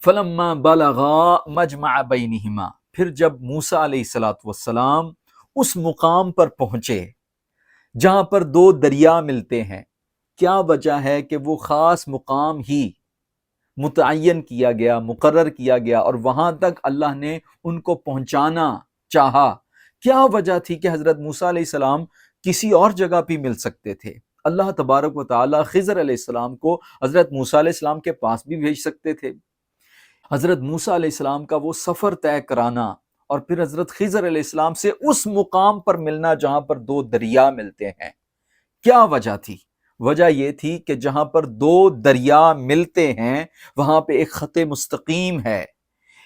فلما بلغا مجمع بینہما، پھر جب موسیٰ علیہ الصلوۃ والسلام اس مقام پر پہنچے جہاں پر دو دریا ملتے ہیں، کیا وجہ ہے کہ وہ خاص مقام ہی متعین کیا گیا، مقرر کیا گیا اور وہاں تک اللہ نے ان کو پہنچانا چاہا؟ کیا وجہ تھی کہ حضرت موسیٰ علیہ السلام کسی اور جگہ بھی مل سکتے تھے؟ اللہ تبارک و تعالی خضر علیہ السلام کو حضرت موسیٰ علیہ السلام کے پاس بھی بھیج سکتے تھے۔ حضرت موسیٰ علیہ السلام کا وہ سفر طے کرانا اور پھر حضرت خضر علیہ السلام سے اس مقام پر ملنا جہاں پر دو دریا ملتے ہیں، کیا وجہ تھی؟ وجہ یہ تھی کہ جہاں پر دو دریا ملتے ہیں وہاں پہ ایک خط مستقیم ہے،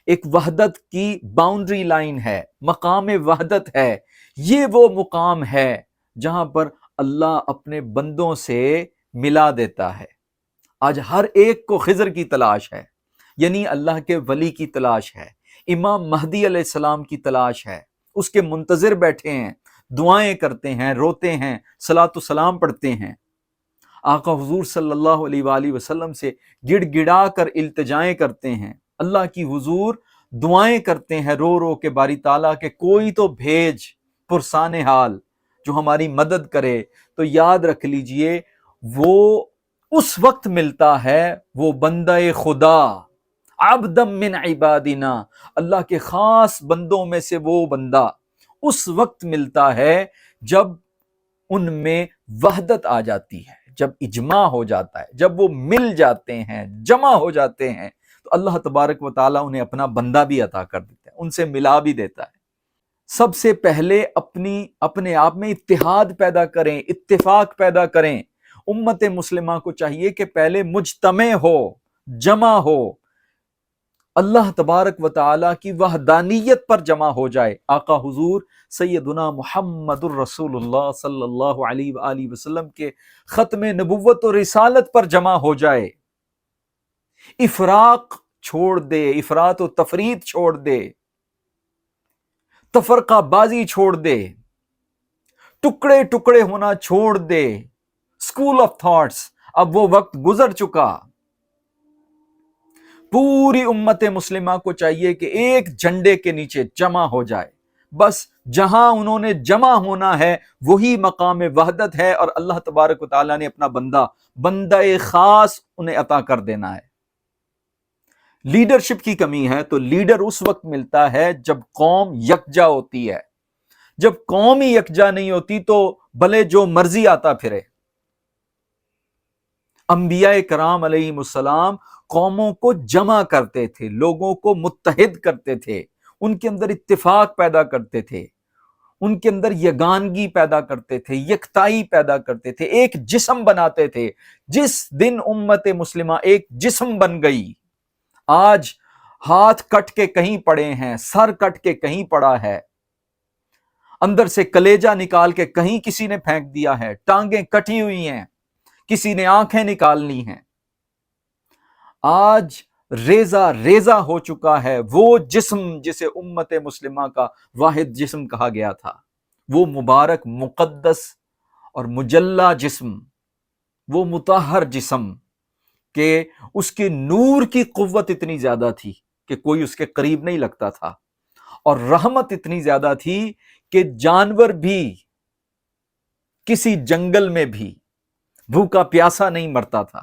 ایک وحدت کی باؤنڈری لائن ہے، مقام وحدت ہے۔ یہ وہ مقام ہے جہاں پر اللہ اپنے بندوں سے ملا دیتا ہے۔ آج ہر ایک کو خضر کی تلاش ہے، یعنی اللہ کے ولی کی تلاش ہے، امام مہدی علیہ السلام کی تلاش ہے، اس کے منتظر بیٹھے ہیں، دعائیں کرتے ہیں، روتے ہیں، صلاۃ و سلام پڑھتے ہیں، آقا حضور صلی اللہ علیہ وآلہ وسلم سے گڑ گڑا کر التجائیں کرتے ہیں، اللہ کی حضور دعائیں کرتے ہیں رو رو کے باری تعالیٰ کہ کوئی تو بھیج پرسان حال جو ہماری مدد کرے۔ تو یاد رکھ لیجئے وہ اس وقت ملتا ہے، وہ بندہ خدا، عبدم من عبادنا، اللہ کے خاص بندوں میں سے وہ بندہ اس وقت ملتا ہے جب ان میں وحدت آ جاتی ہے، جب اجماع ہو جاتا ہے، جب وہ مل جاتے ہیں، جمع ہو جاتے ہیں، تو اللہ تبارک و تعالیٰ انہیں اپنا بندہ بھی عطا کر دیتا ہے، ان سے ملا بھی دیتا ہے۔ سب سے پہلے اپنے آپ میں اتحاد پیدا کریں، اتفاق پیدا کریں۔ امت مسلمہ کو چاہیے کہ پہلے مجتمع ہو، جمع ہو، اللہ تبارک و تعالیٰ کی وحدانیت پر جمع ہو جائے، آقا حضور سیدنا محمد الرسول اللہ صلی اللہ علیہ وآلہ وسلم کے ختم نبوت و رسالت پر جمع ہو جائے، افراق چھوڑ دے، افراط و تفریط چھوڑ دے، تفرقہ بازی چھوڑ دے، ٹکڑے ٹکڑے ہونا چھوڑ دے، اسکول آف تھاٹس، اب وہ وقت گزر چکا۔ پوری امت مسلمہ کو چاہیے کہ ایک جھنڈے کے نیچے جمع ہو جائے، بس جہاں انہوں نے جمع ہونا ہے وہی مقام وحدت ہے، اور اللہ تبارک و تعالیٰ نے اپنا بندہ خاص انہیں عطا کر دینا ہے۔ لیڈرشپ کی کمی ہے تو لیڈر اس وقت ملتا ہے جب قوم یکجا ہوتی ہے، جب قوم ہی یکجا نہیں ہوتی تو بھلے جو مرضی آتا پھرے۔ انبیاء کرام علیہم السلام قوموں کو جمع کرتے تھے، لوگوں کو متحد کرتے تھے، ان کے اندر اتفاق پیدا کرتے تھے، ان کے اندر یگانگی پیدا کرتے تھے، یکتائی پیدا کرتے تھے، ایک جسم بناتے تھے۔ جس دن امت مسلمہ ایک جسم بن گئی، آج ہاتھ کٹ کے کہیں پڑے ہیں، سر کٹ کے کہیں پڑا ہے، اندر سے کلیجہ نکال کے کہیں کسی نے پھینک دیا ہے، ٹانگیں کٹی ہوئی ہیں، کسی نے آنکھیں نکالنی ہیں، آج ریزہ ریزہ ہو چکا ہے وہ جسم جسے امت مسلمہ کا واحد جسم کہا گیا تھا، وہ مبارک مقدس اور مجلہ جسم، وہ مطہر جسم کہ اس کے نور کی قوت اتنی زیادہ تھی کہ کوئی اس کے قریب نہیں لگتا تھا، اور رحمت اتنی زیادہ تھی کہ جانور بھی کسی جنگل میں بھی بھوکا پیاسا نہیں مرتا تھا۔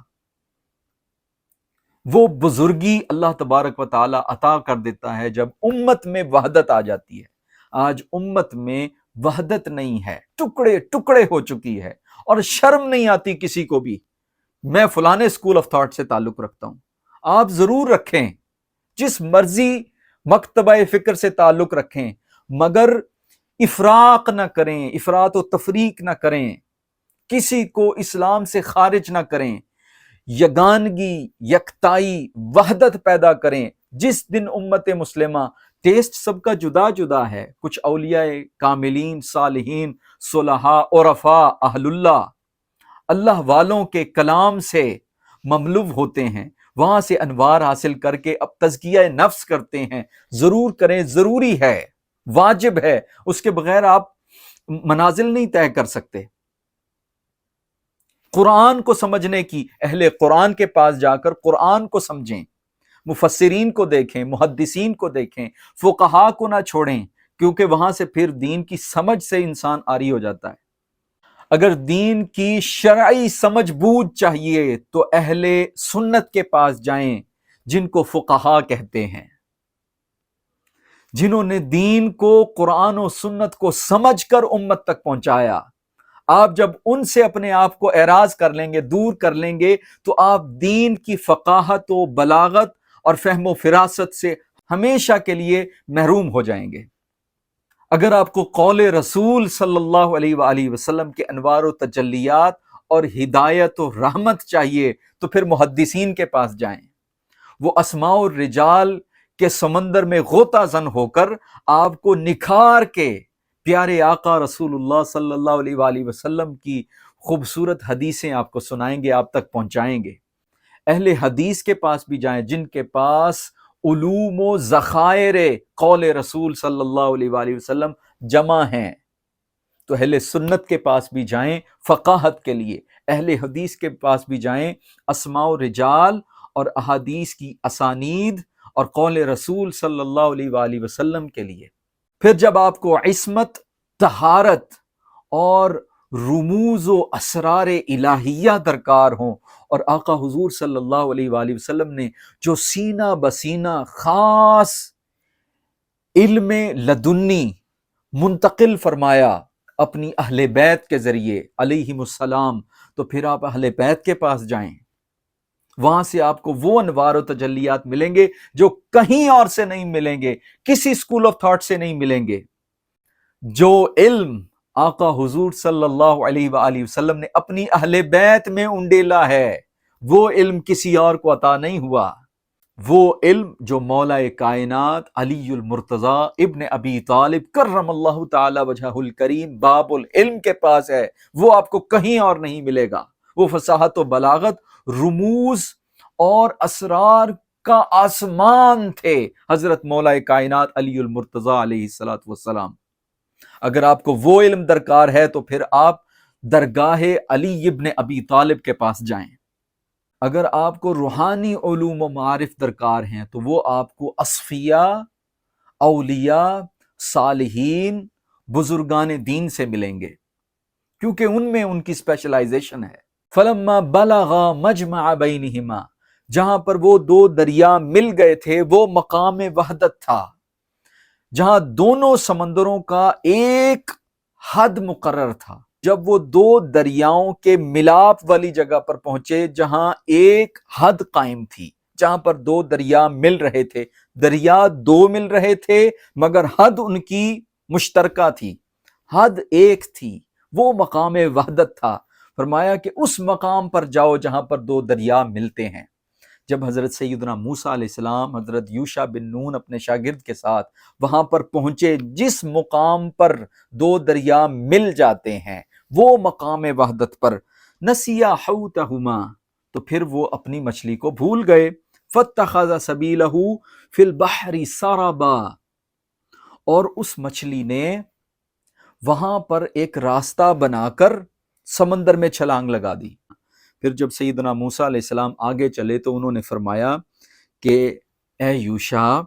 وہ بزرگی اللہ تبارک و تعالی عطا کر دیتا ہے جب امت میں وحدت آ جاتی ہے۔ آج امت میں وحدت نہیں ہے، ٹکڑے ٹکڑے ہو چکی ہے، اور شرم نہیں آتی کسی کو بھی، میں فلانے اسکول آف تھاٹ سے تعلق رکھتا ہوں۔ آپ ضرور رکھیں، جس مرضی مکتبہ فکر سے تعلق رکھیں، مگر افراق نہ کریں، افراط و تفریق نہ کریں، کسی کو اسلام سے خارج نہ کریں، یگانگی، یکتائی، وحدت پیدا کریں۔ جس دن امت مسلمہ، ٹیسٹ سب کا جدا جدا ہے، کچھ اولیاء کاملین، صالحین، صلحاء، عرفاء، اہل اللہ والوں کے کلام سے مملو ہوتے ہیں، وہاں سے انوار حاصل کر کے اب تزکیہ نفس کرتے ہیں۔ ضرور کریں، ضروری ہے، واجب ہے، اس کے بغیر آپ منازل نہیں طے کر سکتے۔ قرآن کو سمجھنے کی، اہل قرآن کے پاس جا کر قرآن کو سمجھیں، مفسرین کو دیکھیں، محدثین کو دیکھیں، فقہا کو نہ چھوڑیں، کیونکہ وہاں سے پھر دین کی سمجھ سے انسان عاری ہو جاتا ہے۔ اگر دین کی شرعی سمجھ بوجھ چاہیے تو اہل سنت کے پاس جائیں، جن کو فقہا کہتے ہیں، جنہوں نے دین کو، قرآن و سنت کو سمجھ کر امت تک پہنچایا۔ آپ جب ان سے اپنے آپ کو اعراض کر لیں گے، دور کر لیں گے، تو آپ دین کی فقاہت و بلاغت اور فہم و فراست سے ہمیشہ کے لیے محروم ہو جائیں گے۔ اگر آپ کو قول رسول صلی اللہ علیہ وآلہ وسلم کے انوار و تجلیات اور ہدایت و رحمت چاہیے تو پھر محدثین کے پاس جائیں۔ وہ اسماء الرجال کے سمندر میں غوطہ زن ہو کر آپ کو نکھار کے پیارے آقا رسول اللہ صلی اللہ علیہ وآلہ وسلم کی خوبصورت حدیثیں آپ کو سنائیں گے، آپ تک پہنچائیں گے۔ اہل حدیث کے پاس بھی جائیں، جن کے پاس علوم و ذخائر قول رسول صلی اللہ علیہ وآلہ وسلم جمع ہیں، تو اہل سنت کے پاس بھی جائیں فقاہت کے لیے، اہل حدیث کے پاس بھی جائیں اسماء و رجال اور احادیث کی اسانید اور قول رسول صلی اللہ علیہ وآلہ وسلم کے لیے۔ پھر جب آپ کو عصمت، طہارت اور رموز و اسرار الہیہ درکار ہوں، اور آقا حضور صلی اللہ علیہ وآلہ وسلم نے جو سینہ بسینہ خاص علم لدنی منتقل فرمایا اپنی اہل بیت کے ذریعے علیہم السلام، تو پھر آپ اہل بیت کے پاس جائیں، وہاں سے آپ کو وہ انوار و تجلیات ملیں گے جو کہیں اور سے نہیں ملیں گے، کسی سکول آف تھاٹ سے نہیں ملیں گے۔ جو علم آقا حضور صلی اللہ علیہ وآلہ وسلم نے اپنی اہل بیت میں انڈیلا ہے، وہ علم کسی اور کو عطا نہیں ہوا۔ وہ علم جو مولا کائنات علی المرتضی ابن ابی طالب کرم اللہ تعالی وجہہ الکریم باب العلم کے پاس ہے، وہ آپ کو کہیں اور نہیں ملے گا۔ وہ فصاحت و بلاغت، رموز اور اسرار کا آسمان تھے حضرت مولا کائنات علی المرتضی علیہ السلام۔ اگر آپ کو وہ علم درکار ہے تو پھر آپ درگاہ علی ابن ابی طالب کے پاس جائیں۔ اگر آپ کو روحانی علوم و معارف درکار ہیں تو وہ آپ کو اصفیاء، اولیاء، صالحین، بزرگان دین سے ملیں گے، کیونکہ ان میں ان کی اسپیشلائزیشن ہے۔ فلما بلغا مجمع بینہما، جہاں پر وہ دو دریا مل گئے تھے، وہ مقام وحدت تھا، جہاں دونوں سمندروں کا ایک حد مقرر تھا۔ جب وہ دو دریاؤں کے ملاپ والی جگہ پر پہنچے، جہاں ایک حد قائم تھی، جہاں پر دو دریا مل رہے تھے، دریا دو مل رہے تھے مگر حد ان کی مشترکہ تھی، حد ایک تھی، وہ مقام وحدت تھا۔ فرمایا کہ اس مقام پر جاؤ جہاں پر دو دریا ملتے ہیں۔ جب حضرت سیدنا موسیٰ علیہ السلام حضرت یوشع بن نون اپنے شاگرد کے ساتھ وہاں پر پہنچے، جس مقام پر دو دریا مل جاتے ہیں، وہ مقام وحدت پر، نسیا حوتہما، تو پھر وہ اپنی مچھلی کو بھول گئے، فاتخذ سبیلہ فی البحر سربا، اور اس مچھلی نے وہاں پر ایک راستہ بنا کر سمندر میں چھلانگ لگا دی۔ پھر جب سیدنا موسیٰ علیہ السلام آگے چلے تو انہوں نے فرمایا کہ اے یوشع،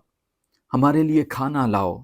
ہمارے لیے کھانا لاؤ۔